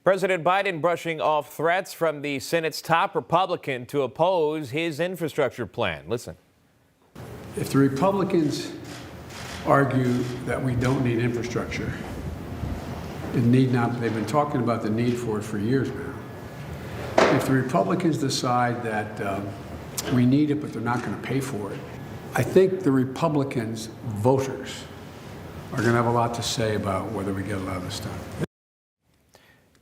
President Biden brushing off threats from the Senate's top Republican to oppose his infrastructure plan. Listen. If the Republicans argue that we don't need infrastructure, it need not, they've been talking about the need for it for years now. If the Republicans decide that we need it, but they're not going to pay for it, I think the Republicans' voters are going to have a lot to say about whether we get a lot of this done.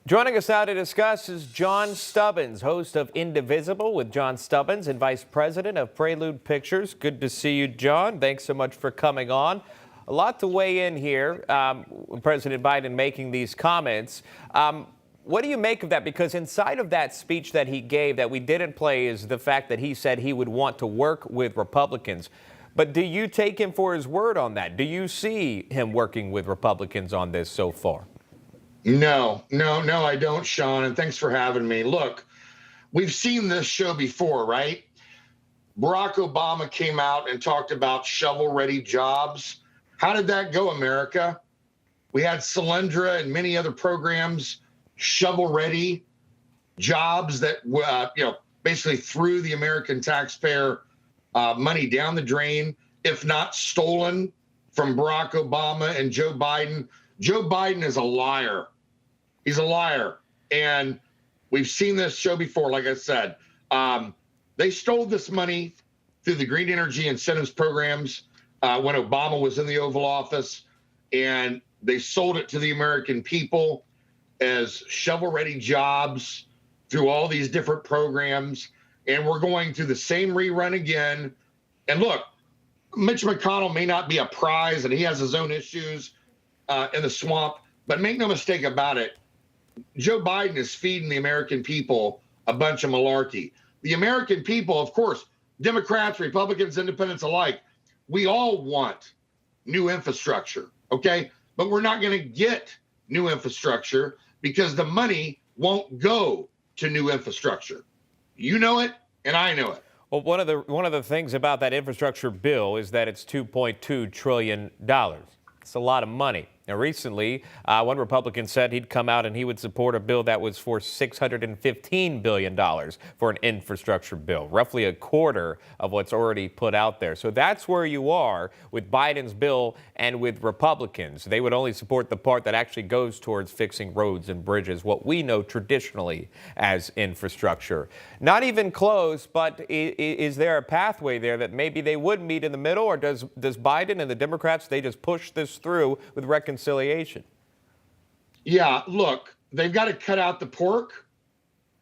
Joining us now to discuss is John Stubbins, host of Indivisible with John Stubbins and Vice President of Prelude Pictures. Good to see you, John. Thanks so much for coming on. A lot to weigh in here, President Biden making these comments. What do you make of that? Because inside of that speech that he gave that we didn't play is the fact that he said he would want to work with Republicans. But do you take him for his word on that? Do you see him working with Republicans on this so far? No, I don't, Sean, and thanks for having me. Look, we've seen this show before, right? Barack Obama came out and talked about shovel-ready jobs. How did that go, America? We had Solyndra and many other programs, shovel-ready jobs that, basically threw the American taxpayer money down the drain, if not stolen from Barack Obama and Joe Biden. Joe Biden is a liar. He's a liar. And we've seen this show before, like I said. They stole this money through the green energy incentives programs when Obama was in the Oval Office, and they sold it to the American people as shovel-ready jobs through all these different programs. And we're going through the same rerun again. And look, Mitch McConnell may not be a prize, and he has his own issues in the swamp, but make no mistake about it, Joe Biden is feeding the American people a bunch of malarkey. The American people, of course, Democrats, Republicans, Independents alike, we all want new infrastructure, okay? But we're not going to get new infrastructure because the money won't go to new infrastructure. You know it, and I know it. Well, one of the things about that infrastructure bill is that it's $2.2 trillion. It's a lot of money. Now, recently, one Republican said he'd come out and he would support a bill that was for $615 billion for an infrastructure bill, roughly a quarter of what's already put out there. So that's where you are with Biden's bill and with Republicans. They would only support the part that actually goes towards fixing roads and bridges, what we know traditionally as infrastructure. Not even close, but is there a pathway there that maybe they would meet in the middle, or does Biden and the Democrats, they just push this through with reconciliation? Yeah, look, they've got to cut out the pork.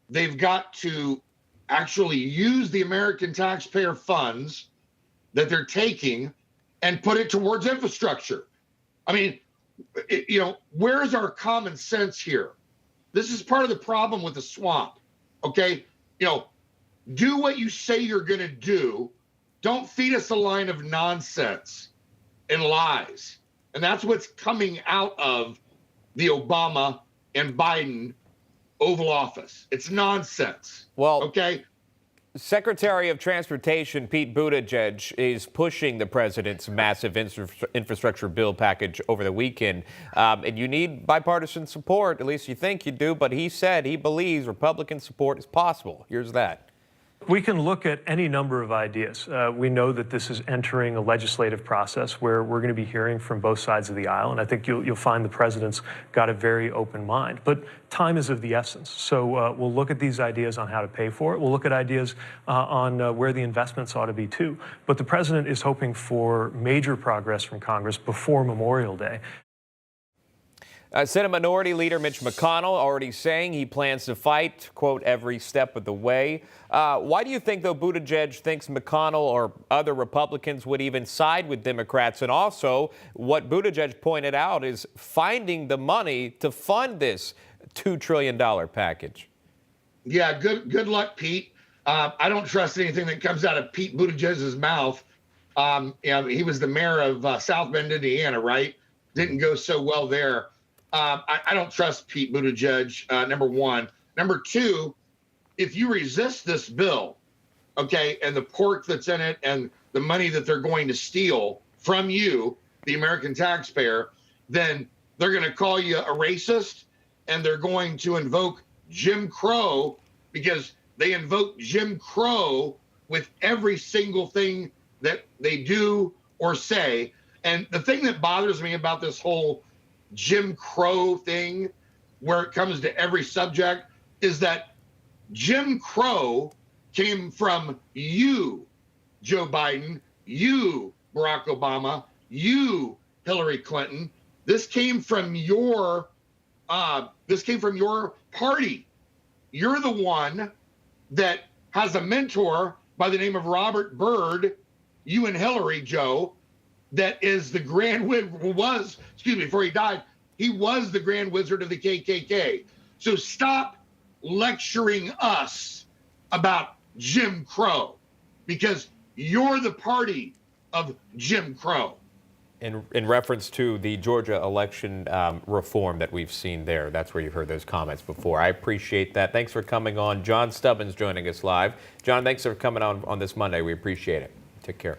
They've got to actually use the American taxpayer funds that they're taking and put it towards infrastructure. I mean, where's our common sense here? This is part of the problem with the swamp, okay? Do what you say you're going to do. Don't feed us a line of nonsense and lies. And that's what's coming out of the Obama and Biden Oval Office. It's nonsense. Well, okay. Secretary of Transportation Pete Buttigieg is pushing the president's massive infrastructure bill package over the weekend. And you need bipartisan support, at least you think you do. But he said he believes Republican support is possible. Here's that. We can look at any number of ideas. We know that this is entering a legislative process where we're going to be hearing from both sides of the aisle, and I think you'll find the president's got a very open mind. But time is of the essence, so we'll look at these ideas on how to pay for it. We'll look at ideas on where the investments ought to be, too. But the president is hoping for major progress from Congress before Memorial Day. Senate Minority Leader Mitch McConnell already saying he plans to fight, quote, every step of the way. Why do you think, though, Buttigieg thinks McConnell or other Republicans would even side with Democrats? And also, what Buttigieg pointed out is finding the money to fund this $2 trillion package. Yeah, good luck, Pete. I don't trust anything that comes out of Pete Buttigieg's mouth. He was the mayor of South Bend, Indiana, right? Didn't go so well there. I don't trust Pete Buttigieg, number one. Number two, if you resist this bill, okay, and the pork that's in it and the money that they're going to steal from you, the American taxpayer, then they're going to call you a racist and they're going to invoke Jim Crow, because they invoke Jim Crow with every single thing that they do or say. And the thing that bothers me about this whole Jim Crow thing, where it comes to every subject, is that Jim Crow came from you, Joe Biden, you, Barack Obama, you, Hillary Clinton. This came from your party. You're the one that has a mentor by the name of Robert Byrd, you and Hillary, Joe, that is the before he died, he was the Grand Wizard of the KKK. So stop lecturing us about Jim Crow, because you're the party of Jim Crow. In reference to the Georgia election reform that we've seen there, that's where you've heard those comments before. I appreciate that. Thanks for coming on. John Stubbins joining us live. John, thanks for coming on this Monday. We appreciate it. Take care.